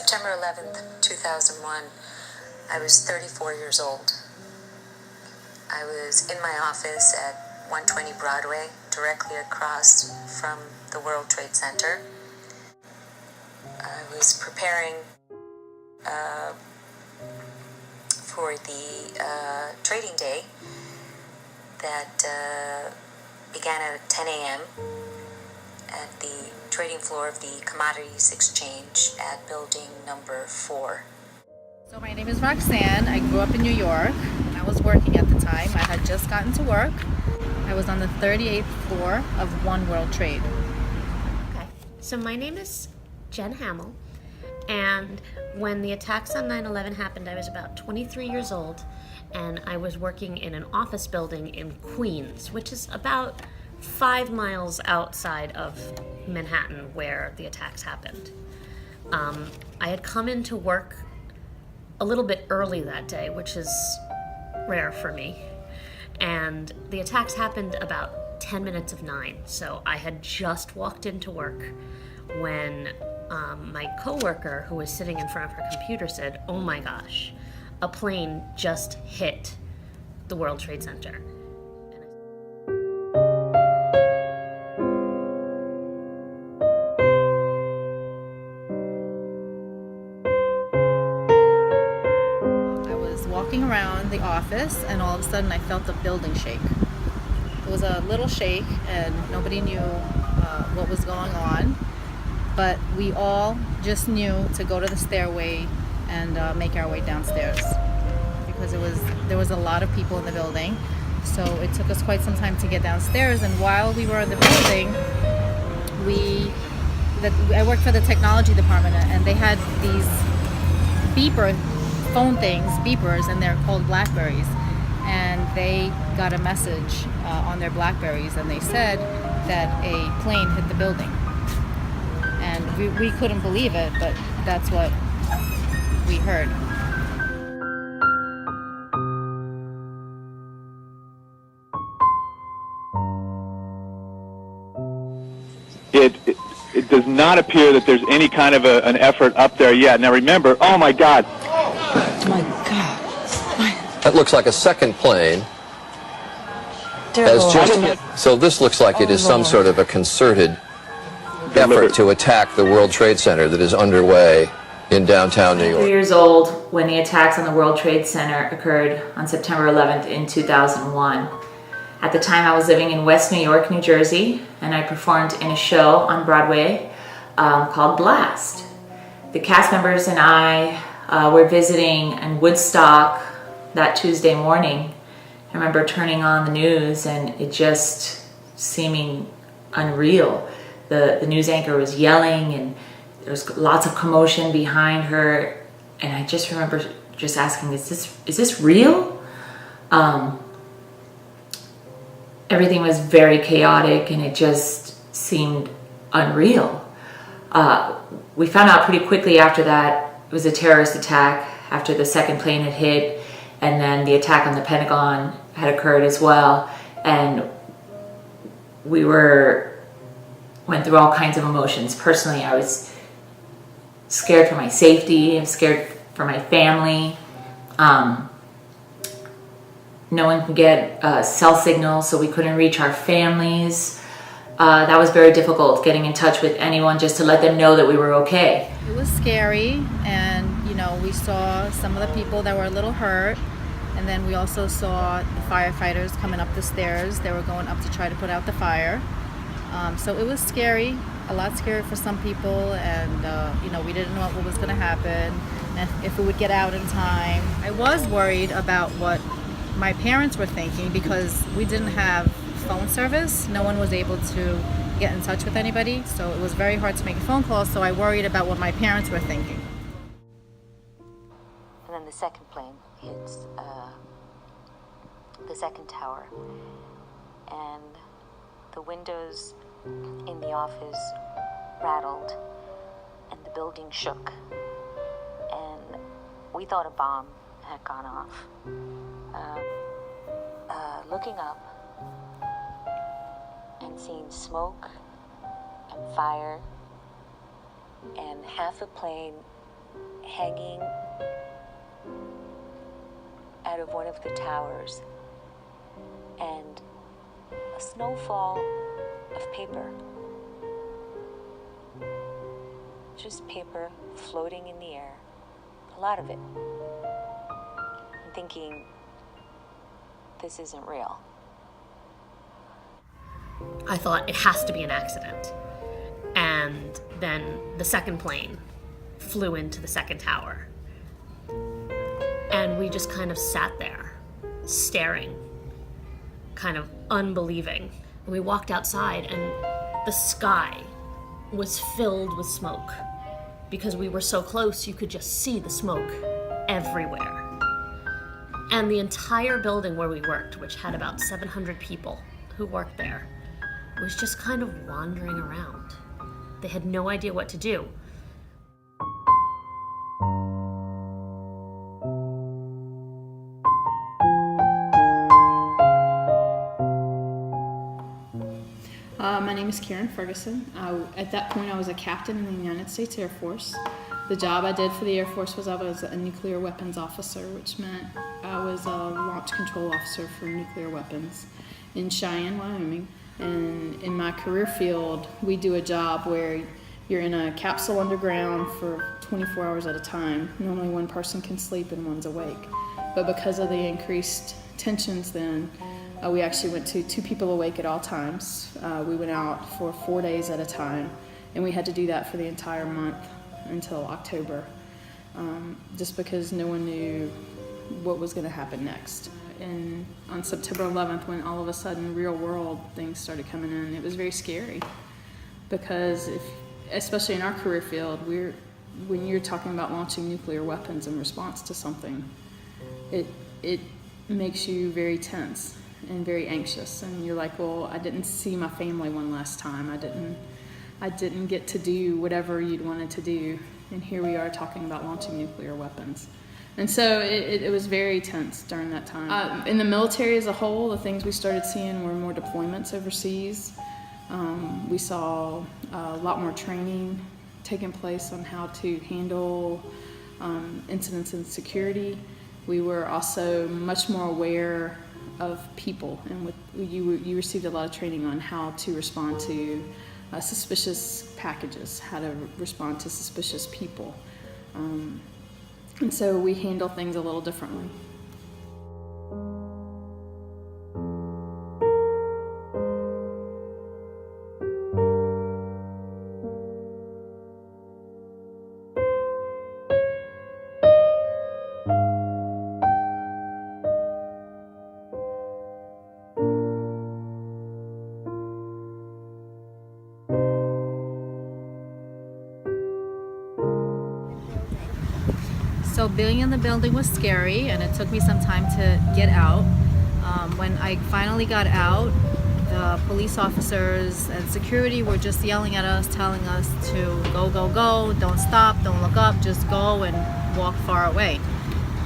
September 11th, 2001, I was 34 years old. I was in my office at 120 Broadway, directly across from the World Trade Center. I was preparing for the trading day that began at 10 a.m. at the trading floor of the Commodities Exchange at building number 4. So my name is Roxanne. I grew up in New York. I was working at the time. I had just gotten to work. I was on the 38th floor of One World Trade. Okay, so my name is Jen Hamill, and when the attacks on 9/11 happened, I was about 23 years old, and I was working in an office building in Queens, which is about 5 miles outside of Manhattan where the attacks happened. I had come into work a little bit early that day, which is rare for me, and the attacks happened about 10 minutes of 9, so I had just walked into work when my coworker who was sitting in front of her computer said, "Oh my gosh, a plane just hit the World Trade Center." I was walking around the office and all of a sudden I felt the building shake. It was a little shake and nobody knew what was going on, but we all just knew to go to the stairway and make our way downstairs because there was a lot of people in the building, so it took us quite some time to get downstairs. And while we were in the building, I worked for the technology department, and they had these phone things, beepers, and they're called Blackberries, and they got a message on their Blackberries, and they said that a plane hit the building. And we couldn't believe it, but that's what we heard. It does not appear that there's any kind of an effort up there yet. Now remember, oh my God. Oh my God. That looks like a second plane. Has just hit. So this looks like it is some sort of a concerted effort to attack the World Trade Center that is underway in downtown New York. 3 years old when the attacks on the World Trade Center occurred on September 11th in 2001. At the time I was living in West New York, New Jersey, and I performed in a show on Broadway called Blast. The cast members and I were visiting in Woodstock that Tuesday morning. I remember turning on the news and it just seeming unreal. The news anchor was yelling and there was lots of commotion behind her, and I just remember just asking, is this real? Everything was very chaotic and it just seemed unreal. We found out pretty quickly after that it was a terrorist attack after the second plane had hit, and then the attack on the Pentagon had occurred as well, and we went through all kinds of emotions. Personally, I was scared for my safety, I was scared for my family. No one could get cell signal, so we couldn't reach our families. That was very difficult, getting in touch with anyone just to let them know that we were okay. It was scary, and we saw some of the people that were a little hurt, and then we also saw the firefighters coming up the stairs. They were going up to try to put out the fire. So it was scary, a lot scary for some people, and we didn't know what was going to happen and if we would get out in time. I was worried about what my parents were thinking because we didn't have phone service. No one was able to get in touch with anybody, so it was very hard to make a phone call, so I worried about what my parents were thinking. And then the second plane hits the second tower, and the windows in the office rattled and the building shook, and we thought a bomb had gone off. Looking up and seeing smoke and fire and half a plane hanging out of one of the towers, and a snowfall of paper. Just paper floating in the air, a lot of it. I'm thinking, this isn't real. I thought it has to be an accident. And then the second plane flew into the second tower. And we just kind of sat there, staring, kind of unbelieving. And we walked outside, and the sky was filled with smoke. Because we were so close, you could just see the smoke everywhere. And the entire building where we worked, which had about 700 people who worked there, was just kind of wandering around. They had no idea what to do. My name is Karen Ferguson. At that point, I was a captain in the United States Air Force. The job I did for the Air Force was I was a nuclear weapons officer, which meant I was a launch control officer for nuclear weapons in Cheyenne, Wyoming. And in my career field, we do a job where you're in a capsule underground for 24 hours at a time. Normally one person can sleep and one's awake. But because of the increased tensions then, we actually went to 2 people awake at all times. We went out for 4 days at a time, and we had to do that for the entire month until October, just because no one knew what was going to happen next. And on September 11th, when all of a sudden real world things started coming in, it was very scary, because especially in our career field, when you're talking about launching nuclear weapons in response to something, it makes you very tense and very anxious, and you're like, well, I didn't see my family one last time. I didn't get to do whatever you'd wanted to do, and here we are talking about launching nuclear weapons. And so it was very tense during that time. In the military as a whole, the things we started seeing were more deployments overseas. We saw a lot more training taking place on how to handle incidents in security. We were also much more aware of people, and you received a lot of training on how to respond to suspicious packages, how to respond to suspicious people. And so we handle things a little differently. So being in the building was scary, and it took me some time to get out. When I finally got out, the police officers and security were just yelling at us, telling us to go, go, go, don't stop, don't look up, just go and walk far away.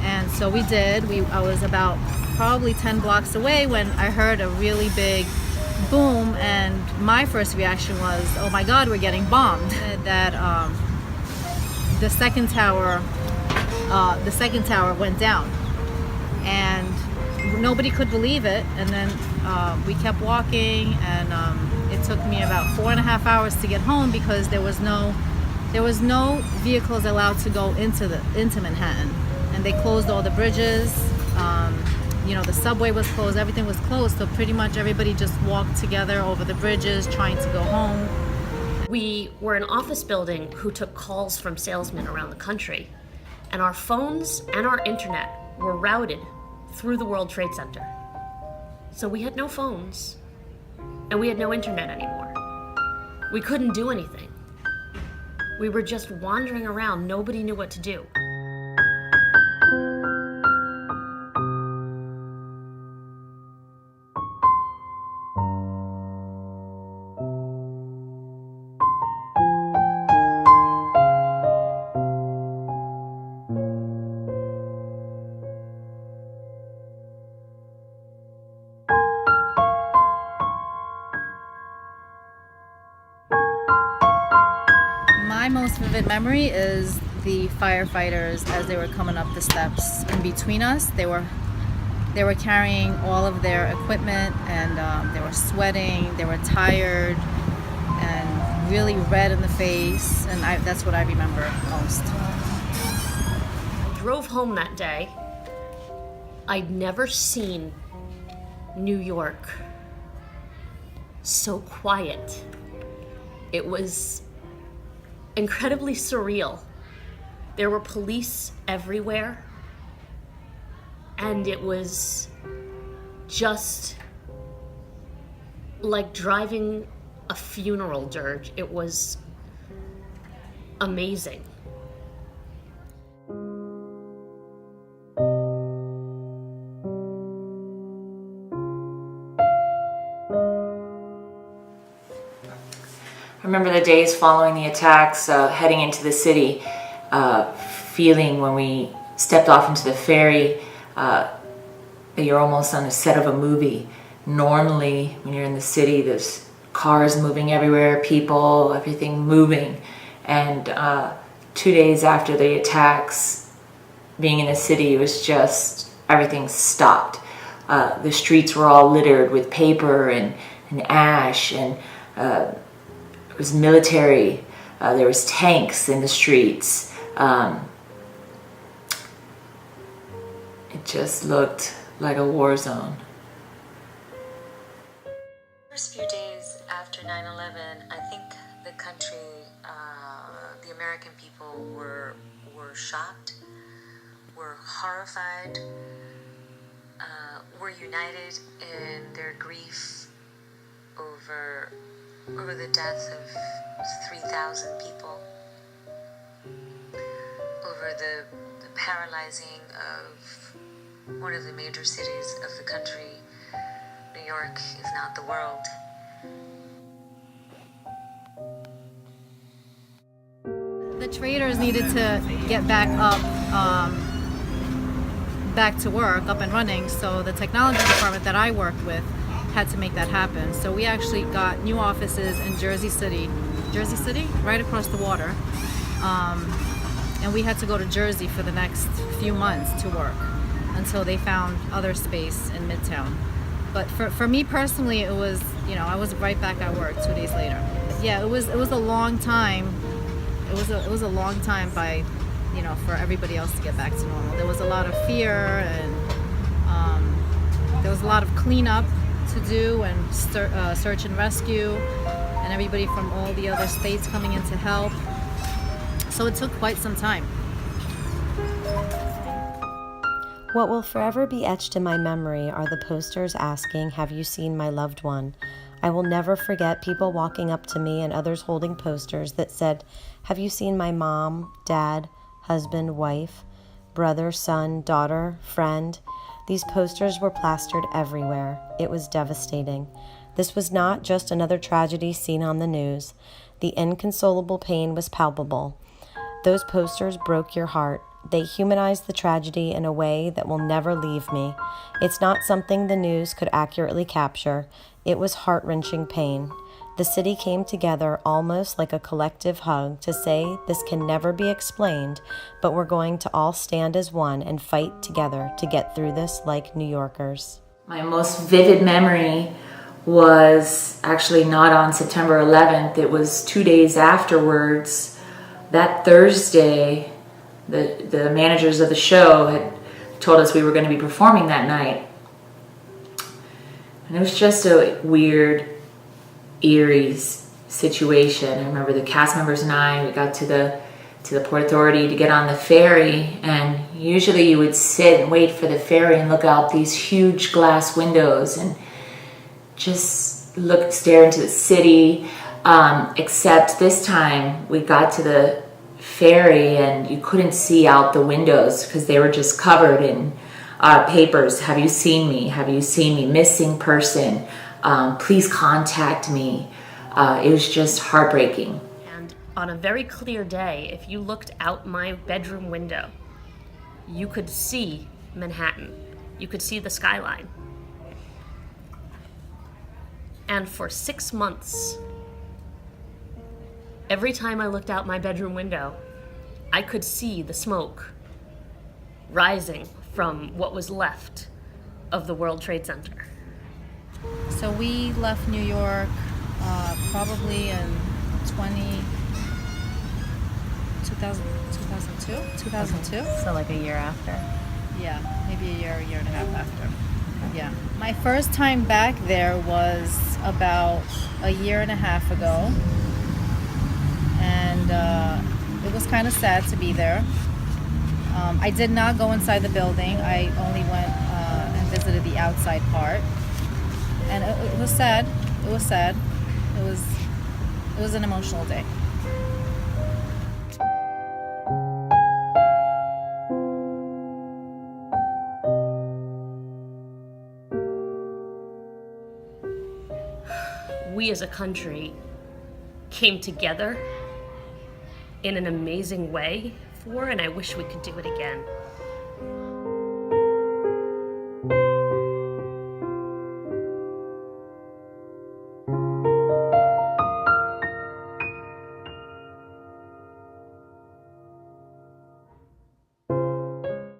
And so we did. I was about probably 10 blocks away when I heard a really big boom, and my first reaction was, oh my God, we're getting bombed. That the second tower went down, and nobody could believe it. And then we kept walking, and it took me about 4.5 hours to get home, because there was no vehicles allowed to go into Manhattan, and they closed all the bridges. The subway was closed, everything was closed, so pretty much everybody just walked together over the bridges trying to go home. We were an office building who took calls from salesmen around the country, and our phones and our internet were routed through the World Trade Center. So we had no phones, and we had no internet anymore. We couldn't do anything. We were just wandering around. Nobody knew what to do. My most vivid memory is the firefighters as they were coming up the steps. In between us, they were carrying all of their equipment, and they were sweating, they were tired, and really red in the face, and that's what I remember most. I drove home that day. I'd never seen New York so quiet. It was incredibly surreal. There were police everywhere, and it was just like driving a funeral dirge. It was amazing. I remember the days following the attacks, heading into the city, feeling when we stepped off into the ferry that you're almost on a set of a movie. Normally, when you're in the city, there's cars moving everywhere, people, everything moving. And 2 days after the attacks, being in the city, it was just, everything stopped. The streets were all littered with paper and ash, and it was military. There was tanks in the streets. It just looked like a war zone. First few days after 9/11, I think the country, the American people were shocked, were horrified, were united in their grief over the death of 3,000 people, over the paralyzing of one of the major cities of the country, New York, if not the world. The traders needed to get back up, back to work, up and running, so the technology department that I worked with had to make that happen. So we actually got new offices in Jersey City, right across the water, and we had to go to Jersey for the next few months to work until they found other space in Midtown. But for me personally, it was, I was right back at work 2 days later. Yeah, it was a long time. It was a long time for everybody else to get back to normal. There was a lot of fear, and there was a lot of cleanup to do, and search and rescue, and everybody from all the other states coming in to help. So it took quite some time. What will forever be etched in my memory are the posters asking, "Have you seen my loved one?" I will never forget people walking up to me and others holding posters that said, "Have you seen my mom, dad, husband, wife, brother, son, daughter, friend?" These posters were plastered everywhere. It was devastating. This was not just another tragedy seen on the news. The inconsolable pain was palpable. Those posters broke your heart. They humanized the tragedy in a way that will never leave me. It's not something the news could accurately capture. It was heart-wrenching pain. The city came together almost like a collective hug to say this can never be explained, but we're going to all stand as one and fight together to get through this like New Yorkers. My most vivid memory was actually not on September 11th. It was 2 days afterwards. That Thursday, the managers of the show had told us we were going to be performing that night. And it was just a weird, eerie situation. I remember the cast members and I, we got to the Port Authority to get on the ferry, and usually you would sit and wait for the ferry and look out these huge glass windows and just stare into the city, except this time we got to the ferry and you couldn't see out the windows because they were just covered in papers. "Have you seen me? Have you seen me? Missing person. Please contact me." It was just heartbreaking. And on a very clear day, if you looked out my bedroom window, you could see Manhattan. You could see the skyline. And for 6 months, every time I looked out my bedroom window, I could see the smoke rising from what was left of the World Trade Center. So we left New York probably in 2002? So like a year after. Yeah, maybe a year and a half after. Yeah. My first time back there was about a year and a half ago. And it was kind of sad to be there. I did not go inside the building. I only went and visited the outside part. And it was sad. It was sad. It was an emotional day. We as a country came together in an amazing way for, and I wish we could do it again.